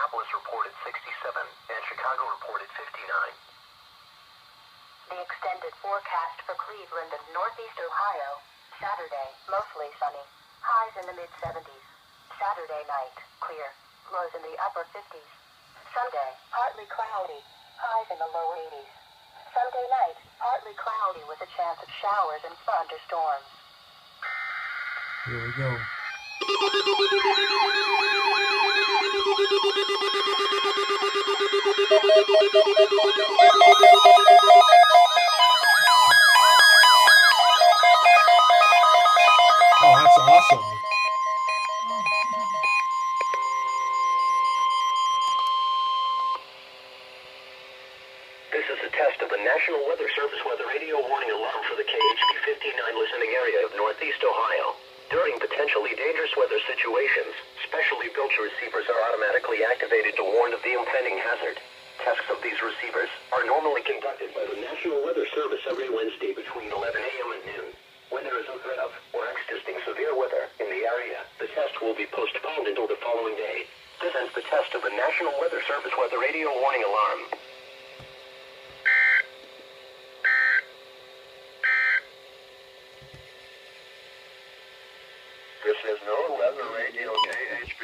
Minneapolis reported 67, and Chicago reported 59. The extended forecast for Cleveland and Northeast Ohio. Saturday, mostly sunny. Highs in the mid-70s. Saturday night, clear. Lows in the upper 50s. Sunday, partly cloudy. Highs in the low 80s. Sunday night, partly cloudy with a chance of showers and thunderstorms. Here we go. Oh, that's awesome. This is a test of the National Weather Service weather radio warning alarm for the KHB-59 listening area of Northeast Ohio. During potentially dangerous weather situations, specially built receivers are automatically activated to warn of the impending hazard. Tests of these receivers are normally conducted by the National Weather Service every Wednesday between 11 a.m. and noon. When there is a threat of or existing severe weather in the area, the test will be postponed until the following day. This ends the test of the National Weather Service weather radio warning alarm. This is NOAA Weather Radio KHB